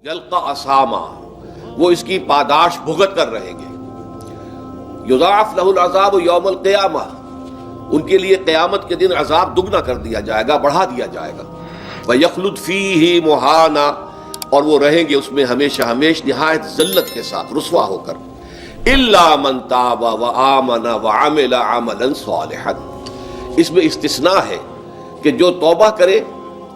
یلقا اساما، وہ اس کی پاداش بھگت کر رہیں گے. یضاعف لہ العذاب یوم القیامہ، ان کے لیے قیامت کے دن عذاب دگنا کر دیا جائے گا، بڑھا دیا جائے گا. وَيَخْلُدْ فِيهِ مُهَانًا، اور وہ رہیں گے اس میں ہمیشہ ہمیش نہایت ذلت کے ساتھ، رسوا ہو کر. إِلَّا مَن تَابَ وَآمَنَ وَعَمِلَ عَمَلًا صَالِحًا، اس میں استثناء ہے کہ جو توبہ کرے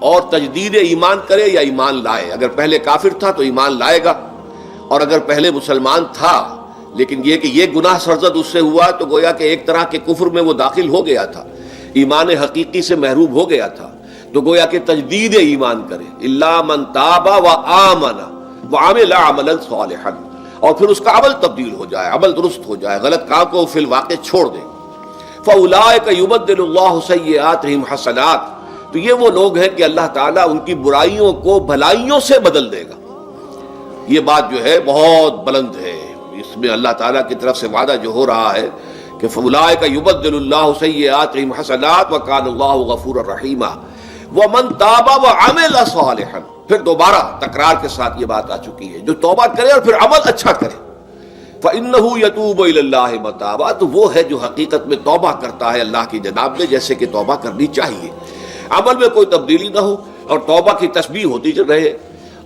اور تجدید ایمان کرے یا ایمان لائے. اگر پہلے کافر تھا تو ایمان لائے گا، اور اگر پہلے مسلمان تھا لیکن یہ گناہ سرزد اس سے ہوا تو گویا کہ ایک طرح کے کفر میں وہ داخل ہو گیا تھا، ایمان حقیقی سے محروم ہو گیا تھا، تو گویا کہ تجدید ایمان کرے. الا من تاب وآمن وعمل عملا صالحا، اور پھر اس کا عمل تبدیل ہو جائے، عمل درست ہو جائے، غلط کام کو فی الواقع چھوڑ دے. فاولئک یبدل اللہ سیئاتہم حسنات، تو یہ وہ لوگ ہیں کہ اللہ تعالیٰ ان کی برائیوں کو بھلائیوں سے بدل دے گا. یہ بات جو ہے بہت بلند ہے، اس میں اللہ تعالیٰ کی طرف سے وعدہ جو ہو رہا ہے کہ فاولئک یبدل اللہ سیئاتہم حسنات وکان اللہ غفورا رحیما. ومن تاب وعمل صالحا، پھر دوبارہ تکرار کے ساتھ یہ بات آ چکی ہے، جو توبہ کرے اور پھر عمل اچھا کرے. فإنہ یتوب الی اللہ متابا، تو وہ ہے جو حقیقت میں توبہ کرتا ہے اللہ کی جناب میں جیسے کہ توبہ کرنی چاہیے، عمل میں کوئی تبدیلی نہ ہو اور توبہ کی تسبیح ہوتی چل رہے.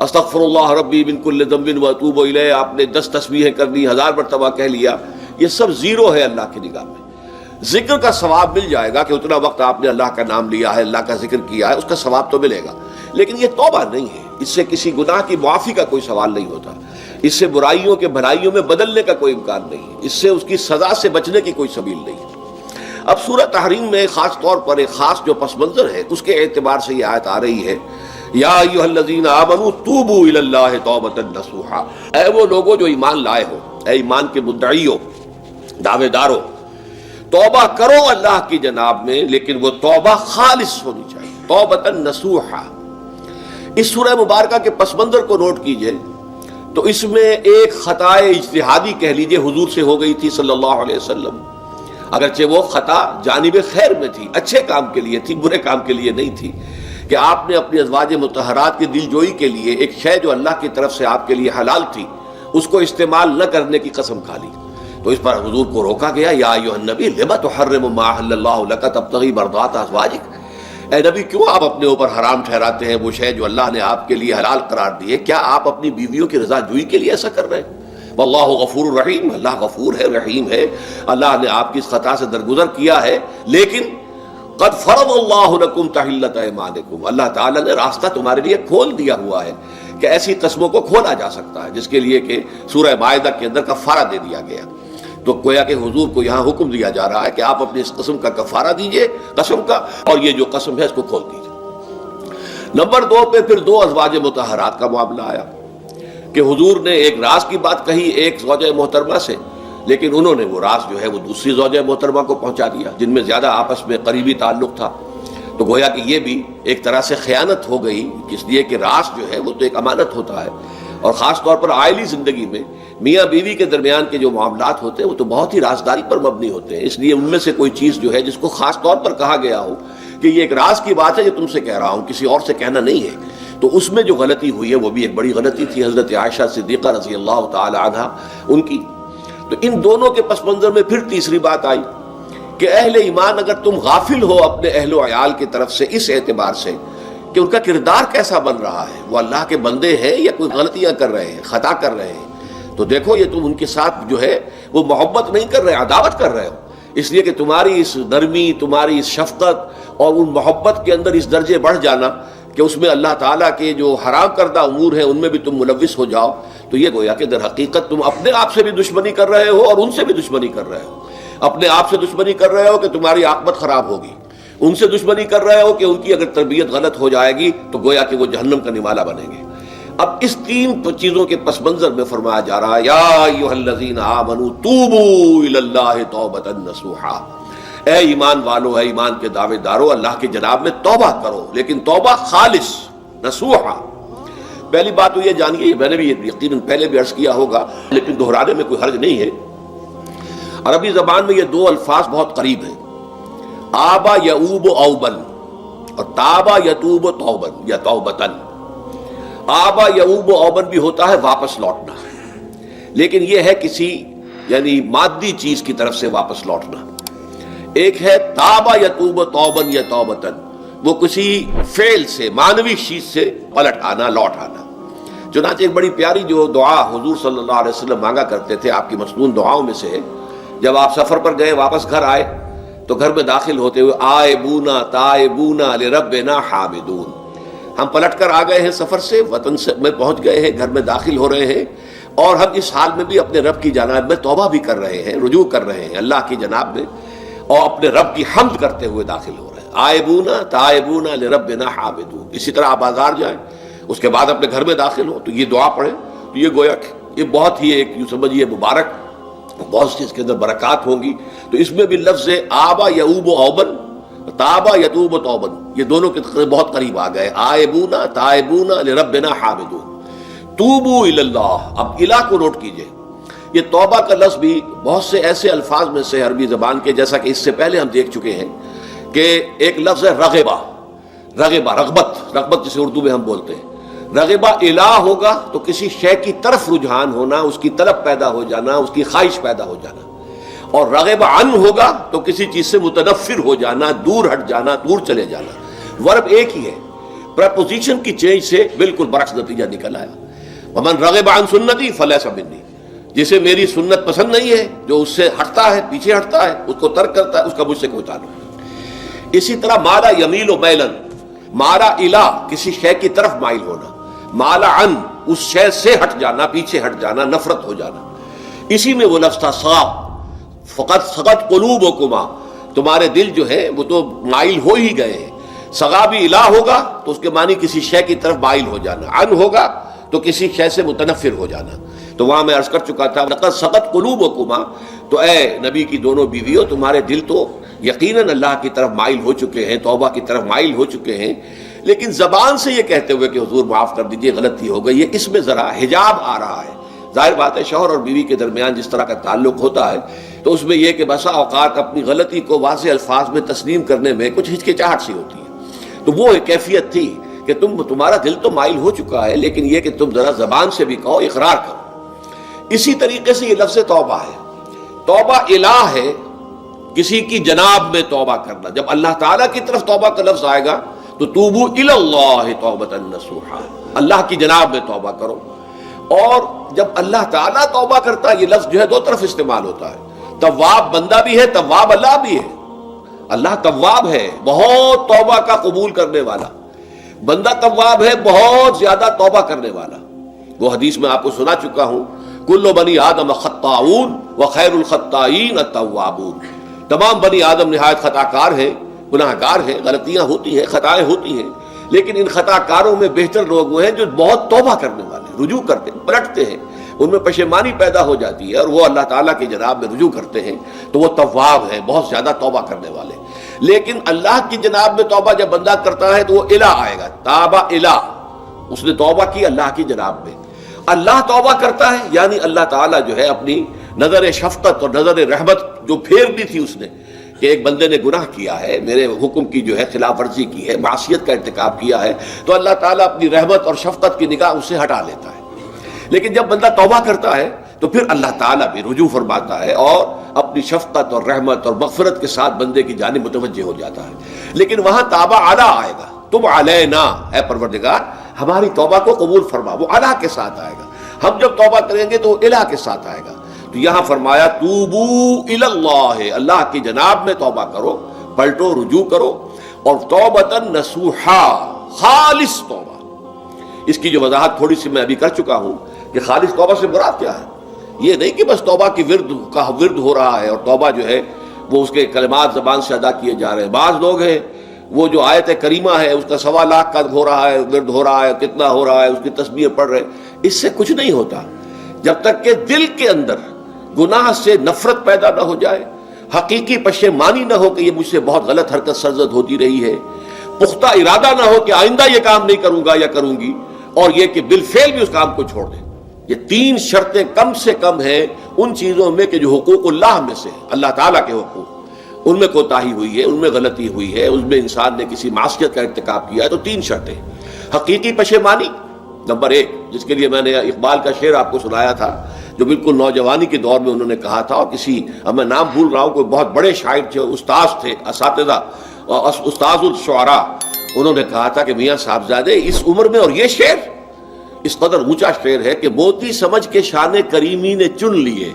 استغفر اللہ ربی من کل ذنب واتوب الیہ، آپ نے 10 تسبیحیں کرنی، 1000 مرتبہ کہہ لیا، یہ سب زیرو ہے اللہ کی نگاہ میں. ذکر کا ثواب مل جائے گا کہ اتنا وقت آپ نے اللہ کا نام لیا ہے، اللہ کا ذکر کیا ہے، اس کا ثواب تو ملے گا، لیکن یہ توبہ نہیں ہے. اس سے کسی گناہ کی معافی کا کوئی سوال نہیں ہوتا، اس سے برائیوں کے بھلائیوں میں بدلنے کا کوئی امکان نہیں ہے، اس سے اس کی سزا سے بچنے کی کوئی سبیل نہیں ہے. اب سورہ تحریم میں خاص طور پر ایک خاص جو پس منظر ہے اس کے اعتبار سے یہ آیت آ رہی ہے، یا ایھا الذین آمنوا توبوا الی اللہ توبۃ نصوحا، اے وہ لوگوں جو ایمان لائے ہو، اے ایمان کے مدعیوں، دعوے داروں، توبہ کرو اللہ کی جناب میں، لیکن وہ توبہ خالص ہونی چاہیے، توبۃ نصوحا. اس سورہ مبارکہ کے پس منظر کو نوٹ کیجئے تو اس میں ایک خطا اجتہادی کہہ لیجئے حضور سے ہو گئی تھی صلی اللہ علیہ وسلم، اگرچہ وہ خطا جانب خیر میں تھی، اچھے کام کے لیے تھی، برے کام کے لیے نہیں تھی، کہ آپ نے اپنی ازواج مطہرات کی دل جوئی کے لیے ایک شے جو اللہ کی طرف سے آپ کے لیے حلال تھی اس کو استعمال نہ کرنے کی قسم کھا لی. تو اس پر حضور کو روکا گیا، یا ایھا النبی لم تحرم ما احل اللہ لک تبتغی مرضات ازواجک، اے نبی کیوں آپ اپنے اوپر حرام ٹھہراتے ہیں وہ شے جو اللہ نے آپ کے لیے حلال قرار دی ہے؟ کیا آپ اپنی بیویوں کی رضا جوئی کے لیے ایسا کر رہے ہیں؟ واللہ غفور الرحیم، اللہ غفور ہے، رحیم ہے. اللہ نے آپ کی اس خطا سے درگزر کیا ہے، لیکن قد فرض اللہ لکم تحلۃ ایمانکم، اللہ تعالیٰ نے راستہ تمہارے لیے کھول دیا ہوا ہے کہ ایسی قسموں کو کھولا جا سکتا ہے جس کے لیے کہ سورہ مائدہ کے اندر کفارہ دے دیا گیا. تو گویا کہ حضور کو یہاں حکم دیا جا رہا ہے کہ آپ اپنی اس قسم کا کفارہ دیجئے، قسم کا، اور یہ جو قسم ہے اس کو کھول دیجئے. نمبر 2 پہ پھر 2 ازواج مطہرات کا معاملہ آیا کہ حضور نے ایک راز کی بات کہی ایک زوجہ محترمہ سے، لیکن انہوں نے وہ راز جو ہے وہ دوسری زوجہ محترمہ کو پہنچا دیا جن میں زیادہ آپس میں قریبی تعلق تھا. تو گویا کہ یہ بھی ایک طرح سے خیانت ہو گئی، اس لیے کہ راز جو ہے وہ تو ایک امانت ہوتا ہے، اور خاص طور پر عائلی زندگی میں میاں بیوی کے درمیان کے جو معاملات ہوتے ہیں وہ تو بہت ہی رازداری پر مبنی ہوتے ہیں. اس لیے ان میں سے کوئی چیز جو ہے جس کو خاص طور پر کہا گیا ہو کہ یہ ایک راز کی بات ہے جو تم سے کہہ رہا ہوں، کسی اور سے کہنا نہیں ہے، تو اس میں جو غلطی ہوئی ہے وہ بھی ایک بڑی غلطی تھی حضرت عائشہ صدیقہ رضی اللہ تعالی عنہا ان کی. تو ان دونوں کے پس منظر میں پھر تیسری بات آئی کہ اہل ایمان اگر تم غافل ہو اپنے اہل و عیال کی طرف سے اس اعتبار سے کہ ان کا کردار کیسا بن رہا ہے، وہ اللہ کے بندے ہیں یا کوئی غلطیاں کر رہے ہیں، خطا کر رہے ہیں، تو دیکھو یہ تم ان کے ساتھ جو ہے وہ محبت نہیں کر رہے، عداوت کر رہے ہو، اس لیے کہ تمہاری اس نرمی، تمہاری اس شفقت اور ان محبت کے اندر اس درجے بڑھ جانا کہ اس میں اللہ تعالیٰ کے جو حرام کردہ امور ہیں ان میں بھی تم ملوث ہو جاؤ، تو یہ گویا کہ در حقیقت تم اپنے آپ سے بھی دشمنی کر رہے ہو اور ان سے بھی دشمنی کر رہے ہو. اپنے آپ سے دشمنی کر رہے ہو کہ تمہاری عاقبت خراب ہوگی، ان سے دشمنی کر رہے ہو کہ ان کی اگر تربیت غلط ہو جائے گی تو گویا کہ وہ جہنم کا نمالہ بنیں گے. اب اس 3 چیزوں کے پس منظر میں فرمایا جا رہا ہے، یا ایھا الذین آمنوا توبوا الی اللہ توبۃ نصوحا، اے ایمان والو، اے ایمان کے دعوے دارو، اللہ کی جناب میں توبہ کرو، لیکن توبہ خالص نصوحا. پہلی بات تو یہ جانیے، میں نے بھی یقیناً پہلے بھی عرض کیا ہوگا لیکن دہرانے میں کوئی حرج نہیں ہے، عربی زبان میں یہ 2 الفاظ بہت قریب ہیں، آبا یعوب اوبن اور تابا یتوب توبن یا توبتن. آبا یعوب و اوبن بھی ہوتا ہے واپس لوٹنا، لیکن یہ ہے کسی یعنی مادی چیز کی طرف سے واپس لوٹنا۔ ایک ہے تابا یتوب توبن یا توبتن، وہ کسی فعل سے معنوی چیز سے پلٹ آنا، لوٹ آنا۔ چنانچہ ایک بڑی پیاری جو دعا حضور صلی اللہ علیہ وسلم مانگا کرتے تھے، آپ کی مسنون دعاؤں میں سے ہے، جب آپ سفر پر گئے واپس گھر آئے تو گھر میں داخل ہوتے ہوئے آئبونا تائبونا لربنا حامدون، ہم پلٹ کر آ گئے ہیں سفر سے، وطن سے میں پہنچ گئے ہیں، گھر میں داخل ہو رہے ہیں، اور ہم اس حال میں بھی اپنے رب کی جناب میں توبہ بھی کر رہے ہیں، رجوع کر رہے ہیں اللہ کی جناب میں، اور اپنے رب کی حمد کرتے ہوئے داخل ہو رہے ہیں۔ آئبونا تائبونا لربنا حامدون۔ اسی طرح آپ بازار جائیں، اس کے بعد اپنے گھر میں داخل ہو تو یہ دعا پڑھیں، تو یہ گویا کہ یہ بہت ہی ایک یوں سمجھیے مبارک، بہت سی اس کے اندر برکات ہوں گی۔ تو اس میں بھی لفظ آبا یعوب و اوبن، تابا یتوب و توبن، یہ دونوں کے بہت قریب آ گئے، آئبونا تائبونا لربنا حامدون۔ توبو الی اللہ، اب الہ کو نوٹ کیجئے، یہ توبہ کا لفظ بھی بہت سے ایسے الفاظ میں سے عربی زبان کے، جیسا کہ اس سے پہلے ہم دیکھ چکے ہیں کہ ایک لفظ ہے رغبہ، رغبہ رغبت جسے اردو میں ہم بولتے ہیں۔ رغبہ الہ ہوگا تو کسی شے کی طرف رجحان ہونا، اس کی طلب پیدا ہو جانا، اس کی خواہش پیدا ہو جانا، اور رغبہ عن ہوگا تو کسی چیز سے متنفر ہو جانا، دور ہٹ جانا، دور چلے جانا۔ ورب ایک ہی ہے، پریپوزیشن کی چینج سے بالکل برعکس نتیجہ نکل آیا۔ ومن رغب عن سنتی فلیس منی، جسے میری سنت پسند نہیں ہے، جو اس سے ہٹتا ہے، پیچھے ہٹتا ہے، اس کو ترک کرتا ہے، اس کا مجھ سے کوئی تعلق نہیں۔ اسی طرح مالا یمیل و میلن، مالا الہ کسی شے کی طرف مائل ہونا، مالا عن اس شے سے ہٹ جانا، پیچھے ہٹ جانا، نفرت ہو جانا۔ اسی میں وہ لفظ تھا صا، فقط سقط قلوبکما، تمہارے دل جو ہے وہ تو مائل ہو ہی گئے ہیں۔ سغا بھی الہ ہوگا تو اس کے معنی کسی شے کی طرف مائل ہو جانا، عن ہوگا تو کسی شے سے متنفر ہو جانا۔ تو وہاں میں عرض کر چکا تھا لقد سقط قلوبکما، تو اے نبی کی دونوں بیویوں، تمہارے دل تو یقیناً اللہ کی طرف مائل ہو چکے ہیں، توبہ کی طرف مائل ہو چکے ہیں، لیکن زبان سے یہ کہتے ہوئے کہ حضور معاف کر دیجئے غلطی ہو گئی ہے، اس میں ذرا حجاب آ رہا ہے۔ ظاہر بات ہے شوہر اور بیوی کے درمیان جس طرح کا تعلق ہوتا ہے تو اس میں یہ کہ بسا اوقات اپنی غلطی کو واضح الفاظ میں تسلیم کرنے میں کچھ ہچکچاہٹ سی ہوتی ہے، تو وہ ایک کیفیت تھی کہ تمہارا دل تو مائل ہو چکا ہے، لیکن یہ کہ تم ذرا زبان سے بھی کہو، اقرار کرو۔ اسی طریقے سے یہ لفظ توبہ ہے، توبہ الہ ہے، کسی کی جناب میں توبہ کرنا۔ جب اللہ تعالیٰ کی طرف توبہ کا لفظ آئے گا تو توبو الی اللہ توبۃ نصوحا، اللہ کی جناب میں توبہ کرو۔ اور جب اللہ تعالیٰ توبہ کرتا ہے، یہ لفظ جو ہے دو طرف استعمال ہوتا ہے، تواب بندہ بھی ہے، تواب اللہ بھی ہے۔ اللہ تواب ہے، بہت توبہ کا قبول کرنے والا، بندہ تواب ہے، بہت زیادہ توبہ کرنے والا۔ وہ حدیث میں آپ کو سنا چکا ہوں، کل بنی آدم خطاؤن وخیر الخطائین التوابون، تمام بنی آدم نہایت خطا کار ہیں، گناہ گار ہیں، غلطیاں ہوتی ہیں، خطائیں ہوتی ہیں، لیکن ان خطا کاروں میں بہتر لوگ وہ ہیں جو بہت توبہ کرنے والے ہیں، رجوع کرتے ہیں، پلٹتے ہیں، ان میں پشیمانی پیدا ہو جاتی ہے اور وہ اللہ تعالیٰ کی جناب میں رجوع کرتے ہیں، تو وہ تواب ہیں، بہت زیادہ توبہ کرنے والے۔ لیکن اللہ کی جناب میں توبہ جب بندہ کرتا ہے تو وہ الہ آئے گا، تابہ الہ، اس نے توبہ کی اللہ کی جناب میں۔ اللہ توبہ کرتا ہے یعنی اللہ تعالیٰ جو ہے اپنی نظر شفقت اور نظر رحمت جو پھیر دی تھی اس نے کہ ایک بندے نے گناہ کیا ہے، میرے حکم کی جو ہے خلاف ورزی کی ہے، معصیت کا ارتکاب کیا ہے، تو اللہ تعالیٰ اپنی رحمت اور شفقت کی نگاہ اس سے ہٹا لیتا ہے۔ لیکن جب بندہ توبہ کرتا ہے تو پھر اللہ تعالیٰ بھی رجوع فرماتا ہے اور اپنی شفقت اور رحمت اور مغفرت کے ساتھ بندے کی جانب متوجہ ہو جاتا ہے۔ لیکن وہاں تابہ علی آئے گا، تم علینا، اے پروردگار ہماری توبہ کو قبول فرما، وہ علی کے ساتھ آئے گا۔ ہم جب توبہ کریں گے تو وہ الہ کے ساتھ آئے گا۔ تو یہاں فرمایا توبو الی اللہ، اللہ کی جناب میں توبہ کرو، پلٹو، رجوع کرو، اور توبۃ نصوحا، خالص توبہ۔ اس کی جو وضاحت تھوڑی سی میں ابھی کر چکا ہوں کہ خالص توبہ سے مراد کیا ہے۔ یہ نہیں کہ بس توبہ کی ورد ہو رہا ہے اور توبہ جو ہے وہ اس کے کلمات زبان سے ادا کیے جا رہے ہیں۔ بعض لوگ ہیں وہ جو آیت کریمہ ہے اس کا 1.25 لاکھ کا ہو رہا ہے، ورد ہو رہا ہے، کتنا ہو رہا ہے، اس کی تسبیح پڑھ رہے ہیں، اس سے کچھ نہیں ہوتا جب تک کہ دل کے اندر گناہ سے نفرت پیدا نہ ہو جائے، حقیقی پشیمانی نہ ہو کہ یہ مجھ سے بہت غلط حرکت سرزد ہوتی رہی ہے، پختہ ارادہ نہ ہو کہ آئندہ یہ کام نہیں کروں گا یا کروں گی، اور یہ کہ بالفعل بھی اس کام کو چھوڑ دیں۔ یہ 3 شرطیں کم سے کم ہیں ان چیزوں میں کہ جو حقوق اللہ میں سے اللہ تعالیٰ کے حقوق، ان میں کوتاہی ہوئی ہے، ان میں غلطی ہوئی ہے، اس میں انسان نے کسی معصیت کا ارتکاب کیا ہے، تو 3 شرطیں: حقیقی پشیمانی، نمبر ایک، جس کے لیے میں نے اقبال کا شعر آپ کو سنایا تھا، جو بالکل نوجوانی کے دور میں انہوں نے کہا تھا، اور کسی، اب میں نام بھول رہا ہوں، کوئی بہت بڑے شاعر تھے، استاذ تھے، اساتذہ، استاذ الشعراء، انہوں نے کہا تھا کہ میاں صاحبزادے اس عمر میں، اور یہ شعر اس قدر اونچا شعر ہے کہ موتی سمجھ کے شان کریمی نے چن لیے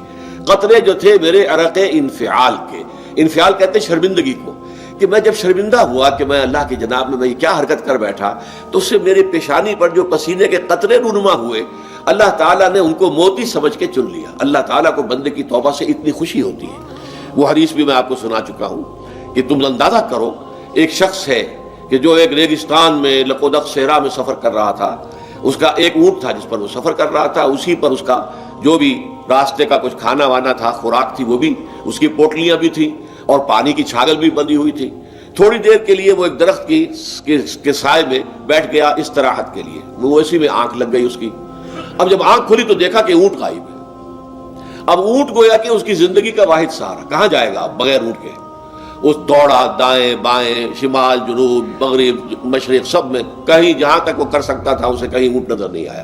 قطرے جو تھے میرے عرق انفعال کے۔ انفعال کہتے ہیں شرمندگی کو، کہ میں جب شرمندہ ہوا کہ میں اللہ کی جناب میں کیا حرکت کر بیٹھا، تو اس سے میری پیشانی پر جو پسینے کے قطرے رونما ہوئے، اللہ تعالیٰ نے ان کو موتی سمجھ کے چن لیا۔ اللہ تعالیٰ کو بندے کی توبہ سے اتنی خوشی ہوتی ہے۔ وہ حدیث بھی میں آپ کو سنا چکا ہوں کہ تم اندازہ کرو، ایک شخص ہے کہ جو ایک ریگستان میں لقودق صحرا میں سفر کر رہا تھا، اس کا ایک اونٹ تھا جس پر وہ سفر کر رہا تھا، اسی پر اس کا جو بھی راستے کا کچھ کھانا وانا تھا، خوراک تھی، وہ بھی اس کی پوٹلیاں بھی تھیں اور پانی کی چھاگل بھی بندھی ہوئی تھی۔ تھوڑی دیر کے لیے وہ ایک درخت کے سائے میں بیٹھ گیا استراحت کے لیے، وہ اسی میں آنکھ لگ گئی اس کی۔ اب جب آنکھ کھلی تو دیکھا کہ اونٹ غائب ہے۔ اب اونٹ گویا کہ اس کی زندگی کا واحد سہارا، کہاں جائے گا اب بغیر اونٹ کے؟ وہ دوڑا دائیں بائیں، شمال جنوب مغرب مشرق، سب میں کہیں جہاں تک وہ کر سکتا تھا اسے کہیں اونٹ نظر نہیں آیا۔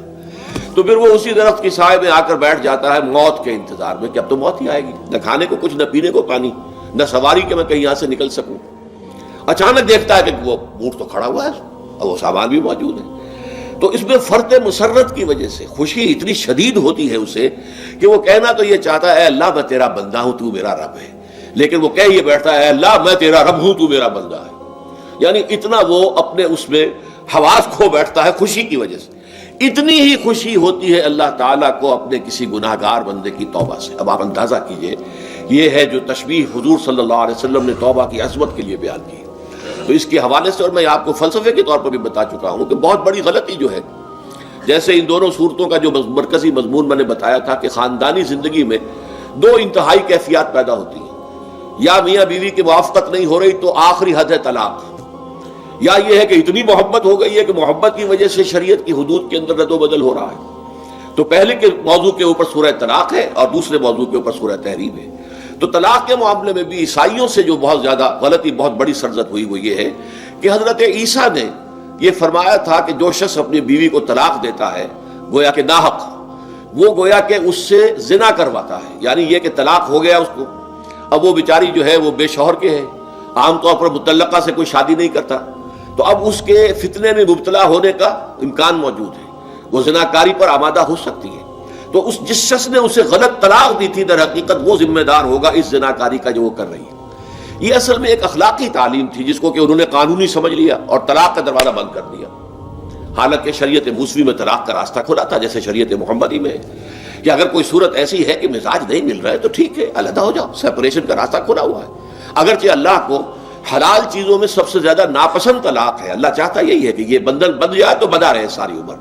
تو پھر وہ اسی درخت کی سائے میں آ کر بیٹھ جاتا ہے موت کے انتظار میں کہ اب تو موت ہی آئے گی، نہ کھانے کو کچھ، نہ پینے کو پانی، نہ سواری کہ میں کہیں یہاں سے نکل سکوں۔ اچانک دیکھتا ہے کہ وہ اونٹ تو کھڑا ہوا ہے اور وہ سامان بھی موجود ہے۔ تو اس میں فرط مسرت کی وجہ سے خوشی اتنی شدید ہوتی ہے اسے کہ وہ کہنا تو یہ چاہتا ہے اے اللہ میں تیرا بندہ ہوں، تو میرا رب ہے، لیکن وہ کہہ یہ بیٹھتا ہے اے اللہ میں تیرا رب ہوں، تو میرا بندہ ہے۔ یعنی اتنا وہ اپنے اس میں حواس کھو بیٹھتا ہے خوشی کی وجہ سے۔ اتنی ہی خوشی ہوتی ہے اللہ تعالیٰ کو اپنے کسی گناہگار بندے کی توبہ سے۔ اب آپ اندازہ کیجئے، یہ ہے جو تشبیہ حضور صلی اللہ علیہ وسلم نے توبہ کی عظمت کے لیے بیان کی۔ تو اس کے حوالے سے، اور میں آپ کو فلسفے کے طور پر بھی بتا چکا ہوں کہ بہت بڑی غلطی جو ہے، جیسے ان دونوں صورتوں کا جو مرکزی مضمون میں نے بتایا تھا کہ خاندانی زندگی میں دو انتہائی کیفیات پیدا ہوتی ہیں، یا میاں بیوی کی موافقت نہیں ہو رہی تو آخری حد ہے طلاق، یا یہ ہے کہ اتنی محبت ہو گئی ہے کہ محبت کی وجہ سے شریعت کی حدود کے اندر رد و بدل ہو رہا ہے۔ تو پہلے کے موضوع کے اوپر سورہ طلاق ہے اور دوسرے موضوع کے اوپر سورہ تحریم ہے۔ تو طلاق کے معاملے میں بھی عیسائیوں سے جو بہت زیادہ غلطی، بہت بڑی سرزد ہوئی وہ یہ ہے کہ حضرت عیسیٰ نے یہ فرمایا تھا کہ جو شخص اپنی بیوی کو طلاق دیتا ہے گویا کہ ناحق، وہ گویا کہ اس سے زنا کرواتا ہے۔ یعنی یہ کہ طلاق ہو گیا اس کو، اب وہ بیچاری جو ہے وہ بے شوہر کے ہے، عام طور پر مطلقہ سے کوئی شادی نہیں کرتا، تو اب اس کے فتنے میں مبتلا ہونے کا امکان موجود ہے، وہ زناکاری پر آمادہ ہو سکتی ہے۔ تو اس جس شخص نے اسے غلط طلاق دی تھی، در حقیقت وہ ذمہ دار ہوگا اس زناکاری کا جو وہ کر رہی ہے۔ یہ اصل میں ایک اخلاقی تعلیم تھی جس کو کہ انہوں نے قانونی سمجھ لیا اور طلاق کا دروازہ بند کر دیا، حالانکہ شریعت موسوی میں طلاق کا راستہ کھلا تھا، جیسے شریعت محمدی میں ہے کہ اگر کوئی صورت ایسی ہے کہ مزاج نہیں مل رہا ہے تو ٹھیک ہے، علیحدہ ہو جاؤ، سیپریشن کا راستہ کھلا ہوا ہے۔ اگرچہ اللہ کو حلال چیزوں میں سب سے زیادہ ناپسند طلاق ہے، اللہ چاہتا یہی ہے کہ یہ بندن بند جائے تو بنا رہے ساری عمر،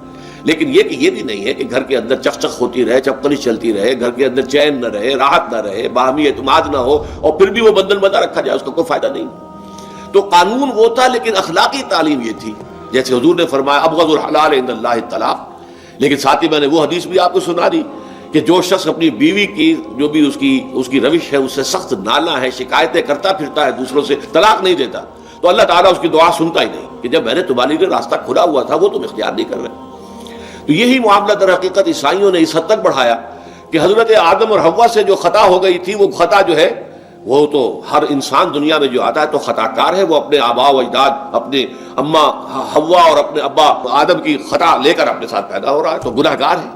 لیکن یہ کہ یہ بھی نہیں ہے کہ گھر کے اندر چکچک ہوتی رہے، چپکلی چلتی رہے، گھر کے اندر چین نہ رہے، راحت نہ رہے، باہمی اعتماد نہ ہو، اور پھر بھی وہ بندن بندہ رکھا جائے، اس کا کوئی فائدہ نہیں۔ تو قانون وہ تھا، لیکن اخلاقی تعلیم یہ تھی، جیسے حضور نے فرمایا ابغض الحلال عند اللہ الطلاق۔ لیکن ساتھ ہی میں نے وہ حدیث بھی آپ کو سنا دی کہ جو شخص اپنی بیوی کی جو بھی اس کی روش ہے اس سے سخت نالا ہے، شکایتیں کرتا پھرتا ہے دوسروں سے، طلاق نہیں دیتا، تو اللہ تعالیٰ اس کی دعا سنتا ہی نہیں کہ جب میں نے تمہارے لیے راستہ کھلا ہوا تھا وہ تم اختیار نہیں کر رہے۔ تو یہی معاملہ در حقیقت عیسائیوں نے اس حد تک بڑھایا کہ حضرت آدم اور حوا سے جو خطا ہو گئی تھی، وہ خطا جو ہے وہ تو ہر انسان دنیا میں جو آتا ہے تو خطا کار ہے، وہ اپنے آباء و اجداد، اپنے اماں حوا اور اپنے ابا آدم کی خطا لے کر اپنے ساتھ پیدا ہو رہا ہے، تو گناہ گار ہے۔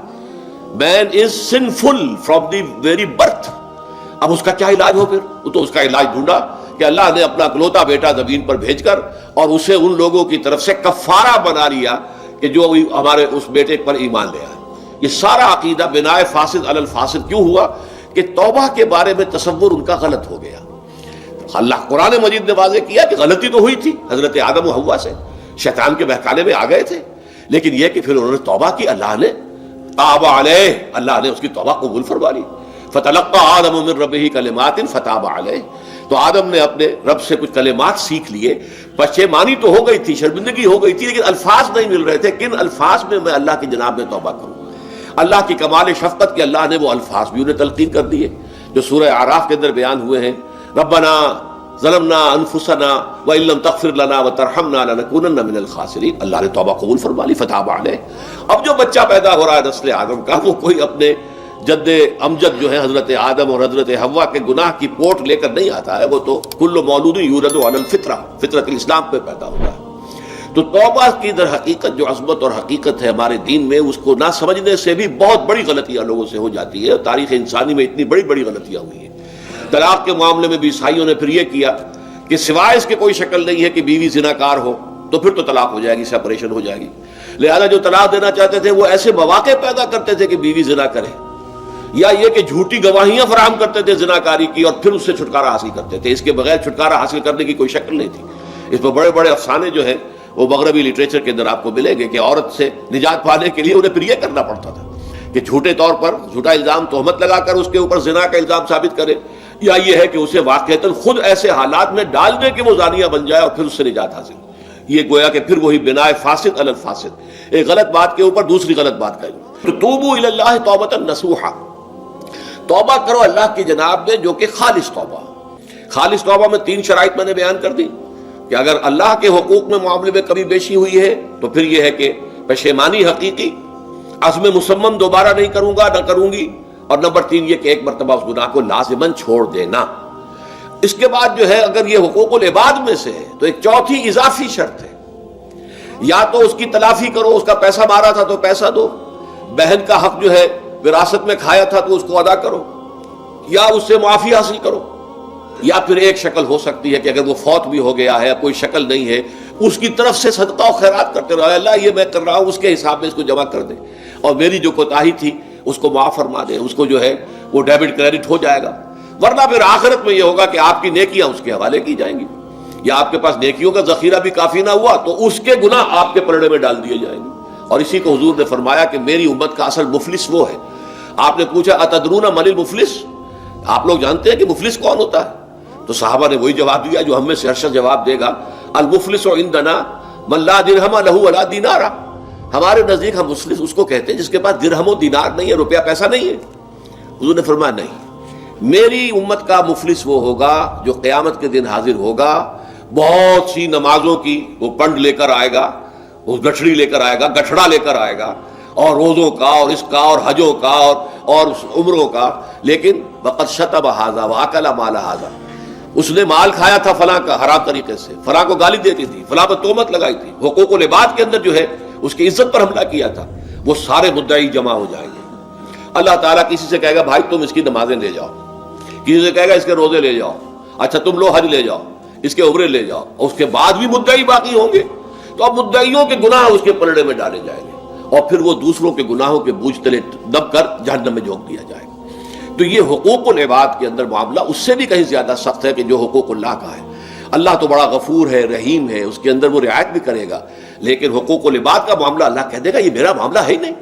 Man is sinful from the very birth. اب اس کا کیا علاج ہو؟ پھر وہ تو اس کا علاج ڈھونڈا کہ اللہ نے اپنا اکلوتا بیٹا زمین پر بھیج کر اور اسے ان لوگوں کی طرف سے کفارہ بنا لیا کہ جو ہمارے اس بیٹے پر ایمان لے آئے۔ یہ سارا عقیدہ بنائے فاسد علی الفاسد کیوں ہوا؟ کہ توبہ کے بارے میں تصور ان کا غلط ہو گیا۔ اللہ قرآن مجید نے واضح کیا کہ غلطی تو ہوئی تھی حضرت آدم و حوا سے، شیطان کے بہکانے میں آ گئے تھے، لیکن یہ کہ پھر انہوں نے توبہ کی، اللہ نے تاب علیہ، اللہ نے اس کی توبہ قبول فرما لی۔ فتلقى آدم من ربہ کلمات فتاب علیہ، تو آدم نے اپنے رب سے کچھ کلمات سیکھ لیے، پشیمانی تو ہو گئی تھی، شرمندگی ہو گئی تھی، لیکن الفاظ نہیں مل رہے تھے، کن الفاظ میں میں اللہ کی جناب میں توبہ کروں۔ اللہ کی کمال شفقت کے اللہ نے وہ الفاظ بھی انہیں تلقین کر دیے جو سورہ اعراف کے اندر بیان ہوئے ہیں۔ ربنا ظلمنا انفسنا وان لم تغفر لنا وترحمنا لنكونن من الخاسرین. اللہ نے توبہ قبول فرما لی. فتاب علیہ. اب جو بچہ پیدا ہو رہا ہے نسل آدم کا، وہ کوئی اپنے جد امجد جو ہے حضرت آدم اور حضرت حوا کے گناہ کی پوٹ لے کر نہیں آتا ہے. وہ تو کل مولود یولد علی الفطرہ، فطرت الاسلام پہ پیدا ہوتا ہے. تو توبہ کی در حقیقت جو عظمت اور حقیقت ہے ہمارے دین میں، اس کو نہ سمجھنے سے بھی بہت بڑی غلطیاں لوگوں سے ہو جاتی ہے. تاریخ انسانی میں اتنی بڑی بڑی غلطیاں ہوئی ہیں. طلاق کے معاملے میں بھی عیسائیوں نے پھر یہ کیا کہ سوائے اس کے کوئی شکل نہیں ہے کہ بیوی زناکار ہو تو پھر تو طلاق ہو جائے گی، سیپریشن ہو جائے گی. لہذا جو طلاق دینا چاہتے تھے وہ ایسے مواقع پیدا کرتے تھے کہ بیوی زنا کرے، یا یہ کہ جھوٹی گواہیاں فراہم کرتے تھے زناکاری کی اور پھر اس سے چھٹکارا حاصل کرتے تھے. اس کے بغیر چھٹکارا حاصل کرنے کی کوئی شکل نہیں تھی. اس پر بڑے بڑے افسانے جو ہیں وہ مغربی لٹریچر کے اندر آپ کو ملیں گے کہ عورت سے نجات پانے کے لیے انہیں پھر یہ کرنا پڑتا تھا کہ جھوٹے طور پر جھوٹا الزام تہمت لگا کر اس کے اوپر زنا کا الزام ثابت کرے، یا یہ ہے کہ اسے واقعتاً خود ایسے حالات میں ڈال دے کہ وہ زانیہ بن جائے اور پھر اس سے نجات حاصل. یہ گویا کہ پھر وہی بنائے فاسد علی الفاسد، ایک غلط بات کے اوپر دوسری غلط بات کہی. تو توبوا الی اللہ توبۃ نصوحا، توبہ کرو اللہ کی جناب میں جو کہ خالص توبہ. خالص توبہ میں 3 شرائط میں نے بیان کر دی کہ اگر اللہ کے حقوق میں معاملے میں کبھی بیشی ہوئی ہے تو پھر یہ ہے کہ پشیمانی حقیقی، عزم مصمم دوبارہ نہیں کروں گا نہ کروں گی، اور نمبر 3 یہ کہ ایک مرتبہ اس گناہ کو لازماً چھوڑ دینا. اس کے بعد جو ہے اگر یہ حقوق العباد میں سے ہے تو ایک چوتھی اضافی شرط ہے، یا تو اس کی تلافی کرو، اس کا پیسہ مارا تھا تو پیسہ دو، بہن کا حق جو ہے وراثت میں کھایا تھا تو اس کو ادا کرو، یا اس سے معافی حاصل کرو. یا پھر ایک شکل ہو سکتی ہے کہ اگر وہ فوت بھی ہو گیا ہے، کوئی شکل نہیں ہے، اس کی طرف سے صدقہ و خیرات کرتے رہو، اللہ یہ میں کر رہا ہوں اس کے حساب میں اس کو جمع کر دے، اور میری جو کوتاہی تھی اس کو معاف فرما دے، اس کو جو ہے وہ ڈیبٹ کریڈٹ ہو جائے گا. ورنہ پھر آخرت میں یہ ہوگا کہ آپ کی نیکیاں اس کے حوالے کی جائیں گی، یا آپ کے پاس نیکیوں کا ذخیرہ بھی کافی نہ ہوا تو اس کے گناہ آپ کے پلڑے میں ڈال دیے جائیں گے. اور اسی کو حضور نے فرمایا کہ میری امت کا اصل مفلس وہ ہے. آپ نے پوچھا اتدرون من المفلس، آپ لوگ جانتے ہیں کہ مفلس کون ہوتا ہے؟ تو صحابہ نے وہی جواب دیا جو ہم میں سے ارشد جواب دے گا، المفلس عندنا من لا درہم لہ ولا دینار. ہمارے نزدیک ہم مفلس اس کو کہتے ہیں جس کے پاس درہم و دینار نہیں ہے، روپیہ پیسہ نہیں ہے. حضور نے فرمایا نہیں، میری امت کا مفلس وہ ہوگا جو قیامت کے دن حاضر ہوگا، بہت سی نمازوں کی وہ پنڈ لے کر آئے گا، وہ گٹھڑی لے کر آئے گا، گٹھڑا لے کر آئے گا، اور روزوں کا اور اس کا اور حجوں کا اور عمروں کا، لیکن وقد شتم ھذا واکل مال ھذا، اس نے مال کھایا تھا فلاں کا حرام طریقے سے، فلاں کو گالی دیتی تھی، فلاں پر تہمت لگائی تھی، حقوق العباد کے اندر جو ہے اس کی عزت پر حملہ کیا تھا. وہ سارے مدعی جمع ہو جائیں گے. اللہ تعالیٰ کسی سے کہے گا بھائی تم اس کی نمازیں لے جاؤ، کسی سے کہے گا اس کے روزے لے جاؤ، اچھا تم لو حج لے جاؤ، اس کے عمرے لے جاؤ، اور اس کے بعد بھی مدعی باقی ہوں گے. تو اب مدعیوں کے گناہ اس کے پلڑے میں ڈالے جائیں گے، اور پھر وہ دوسروں کے گناہوں کے بوجھ تلے دب کر جہنم میں جھونک دیا جائے گا. تو یہ حقوق العباد کے اندر معاملہ اس سے بھی کہیں زیادہ سخت ہے کہ جو حقوق اللہ کا ہے. اللہ تو بڑا غفور ہے، رحیم ہے، اس کے اندر وہ رعایت بھی کرے گا، لیکن حقوق العباد کا معاملہ اللہ کہہ دے گا یہ میرا معاملہ ہے ہی نہیں،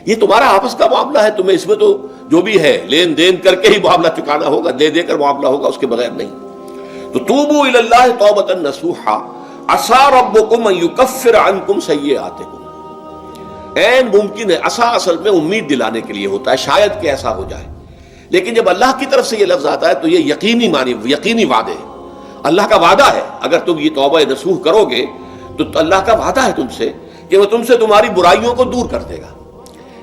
یہ تمہارا آپس کا معاملہ ہے، تمہیں اس میں تو جو بھی ہے لین دین کر کے ہی معاملہ چکانا ہوگا، دے دے کر معاملہ ہوگا، اس کے بغیر نہیں. تو توبوا الی اللہ توبۃ نصوحا عسى ربکم ان یکفر عنکم سیئاتکم. عین ممکن ہے، عسى اصل میں امید دلانے کے لیے ہوتا ہے، شاید کہ ایسا ہو جائے، لیکن جب اللہ کی طرف سے یہ لفظ آتا ہے تو یہ یقینی معنی، یقینی وعدے ہے. اللہ کا وعدہ ہے اگر تم یہ توبہ نصوح کرو گے تو اللہ کا وعدہ ہے تم سے کہ وہ تم سے تمہاری برائیوں کو دور کر دے گا.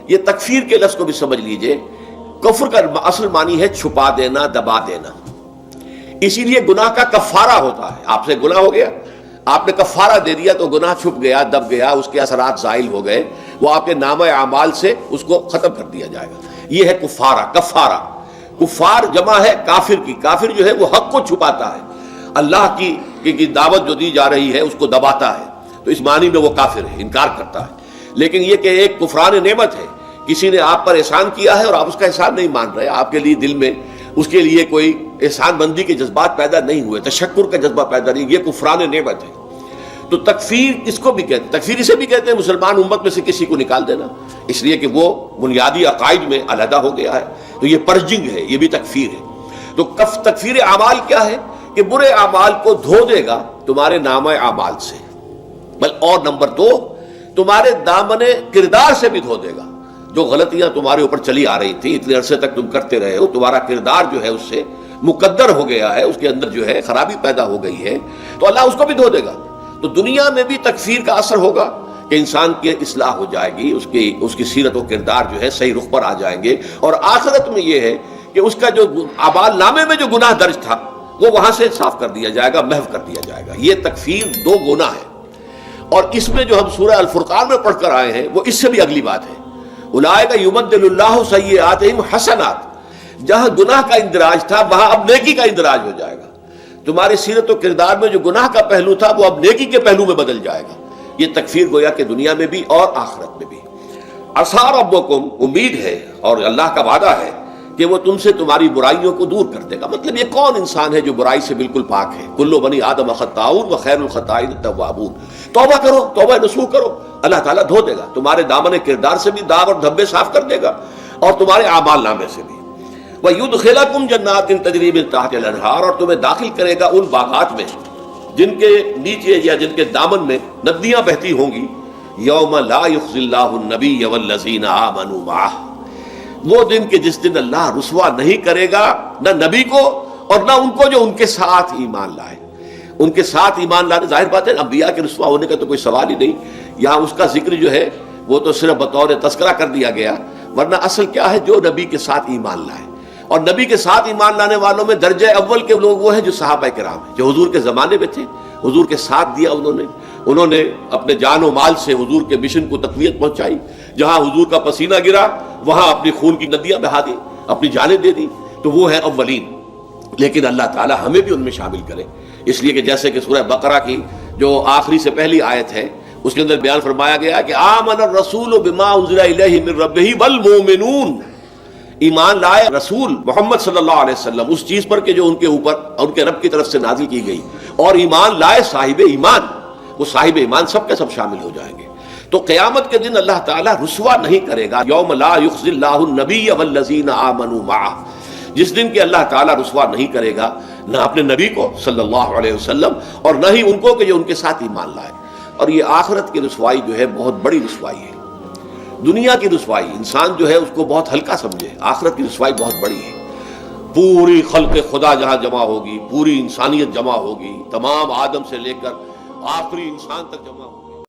یہ تکفیر کے لفظ کو بھی سمجھ لیجئے، کفر کا اصل معنی ہے چھپا دینا، دبا دینا. اسی لیے گناہ کا کفارہ ہوتا ہے. آپ سے گناہ ہو گیا، آپ نے کفارہ دے دیا تو گناہ چھپ گیا، دب گیا، اس کے اثرات زائل ہو گئے، وہ آپ کے نامہ اعمال سے اس کو ختم کر دیا جائے گا. یہ ہے کفارہ. کفارہ کفار جمع ہے کافر کی. کافر جو ہے وہ حق کو چھپاتا ہے، اللہ کی دعوت جو دی جا رہی ہے اس کو دباتا ہے، تو اس معنی میں وہ کافر ہے، انکار کرتا ہے. لیکن یہ کہ ایک کفران نعمت ہے، کسی نے آپ پر احسان کیا ہے اور آپ اس کا احسان نہیں مان رہے، آپ کے لیے دل میں اس کے لیے کوئی احسان بندی کے جذبات پیدا نہیں ہوئے، تشکر کا جذبہ پیدا نہیں، یہ کفران نعمت ہے. تو تکفیر اس کو بھی کہتے ہیں، تکفیر اسے بھی کہتے ہیں مسلمان امت میں سے کسی کو نکال دینا، اس لیے کہ وہ بنیادی عقائد میں علیحدہ ہو گیا ہے، تو یہ پرجنگ ہے، یہ بھی تکفیر ہے. تو تکفیر اعمال کیا ہے کہ برے اعمال کو دھو دے گا تمہارے نامہ اعمال سے، اور نمبر 2 تمہارے دامن کردار سے بھی دھو دے گا. جو غلطیاں تمہارے اوپر چلی آ رہی تھی اتنے عرصے تک تم کرتے رہے ہو، تمہارا کردار جو ہے اس سے مقدر ہو گیا ہے، اس کے اندر جو ہے خرابی پیدا ہو گئی ہے، تو اللہ اس کو بھی دھو دے گا۔ تو دنیا میں بھی تکفیر کا اثر ہوگا کہ انسان کی اصلاح ہو جائے گی، اس کی سیرت و کردار جو ہے صحیح رخ پر آ جائیں گے، اور آخرت میں یہ ہے کہ اس کا جو اعمال نامے میں جو گناہ درج تھا وہ وہاں سے صاف کر دیا جائے گا، محو کر دیا جائے گا۔ یہ تکفیر دو گناہ ہے، اور اس میں جو ہم سورہ الفرقان میں پڑھ کر آئے ہیں وہ اس سے بھی اگلی بات ہے۔ اولئک یبدل اللہ سیئاتہم حسنات، جہاں گناہ کا اندراج تھا وہاں اب نیکی کا اندراج ہو جائے گا۔ تمہاری سیرت و کردار میں جو گناہ کا پہلو تھا وہ اب نیکی کے پہلو میں بدل جائے گا۔ یہ تکفیر گویا کہ دنیا میں بھی اور آخرت میں بھی۔ عسیٰ ربکم، امید ہے اور اللہ کا وعدہ ہے کہ وہ تم سے تمہاری برائیوں کو دور کر دے گا۔ مطلب یہ کون انسان ہے جو برائی سے بالکل پاک ہے؟ کل بنی آدم خطاؤن وخیر الخطائین التوابون۔ توبہ کرو، توبہ نصوح کرو، اللہ تعالیٰ دھو دے گا، تمہارے دامن کردار سے بھی داغ اور دھبے صاف کر دے گا، اور تمہارے اعمال نامے سے بھی۔ وَيُدْخِلَكُمْ جَنَّاتٍ تَجْرِي مِن تَحْتِهَا الْأَنْهَارُ، اور تمہیں داخل کرے گا ان باغات میں جن کے نیچے یا جن کے دامن میں ندیاں بہتی ہوں گی۔ یوم لا یخزی اللہ النبی والذین آمنوا معہ، وہ دن کہ جس دن اللہ رسوا نہیں کرے گا نہ نبی کو اور نہ ان کو جو ان کے ساتھ ایمان لائے۔ ان کے ساتھ ایمان لانے، ظاہر بات ہے انبیاء کے رسوا ہونے کا تو کوئی سوال ہی نہیں، یہاں اس کا ذکر جو ہے وہ تو صرف بطور تذکرہ کر دیا گیا، ورنہ اصل کیا ہے؟ جو نبی کے ساتھ ایمان لائے۔ اور نبی کے ساتھ ایمان لانے والوں میں درجہ اول کے لوگ وہ ہیں جو صحابہ کرام ہیں، جو حضور کے زمانے میں تھے، حضور کے ساتھ دیا انہوں نے اپنے جان و مال سے حضور کے مشن کو تقویت پہنچائی، جہاں حضور کا پسینہ گرا وہاں اپنی خون کی ندیاں بہا دی، اپنی جانیں دے دی، تو وہ ہیں اولین۔ لیکن اللہ تعالی ہمیں بھی ان میں شامل کرے، اس لیے کہ جیسے کہ سورہ بقرہ کی جو آخری سے پہلی آیت ہے اس کے اندر بیان فرمایا گیا کہ آمن الرسول بما انزل الیہ من ربہ والمؤمنون، ایمان لائے رسول محمد صلی اللہ علیہ وسلم اس چیز پر کہ جو ان کے اوپر ان کے رب کی طرف سے نازل کی گئی، اور ایمان لائے صاحب ایمان، وہ صاحب ایمان سب کے سب شامل ہو جائیں گے۔ تو قیامت کے دن اللہ تعالیٰ رسوا نہیں کرے گا، یوم لا یخزی اللہ النبی والذین آمنوا معہ، جس دن کہ اللہ تعالیٰ رسوا نہیں کرے گا نہ اپنے نبی کو صلی اللہ علیہ وسلم اور نہ ہی ان کو کہ جو ان کے ساتھ ایمان لائے۔ اور یہ آخرت کی رسوائی جو ہے بہت بڑی رسوائی ہے۔ دنیا کی رسوائی انسان جو ہے اس کو بہت ہلکا سمجھے، آخرت کی رسوائی بہت بڑی ہے۔ پوری خلق خدا جہاں جمع ہوگی، پوری انسانیت جمع ہوگی، تمام آدم سے لے کر آخری انسان تک جمع ہوگی۔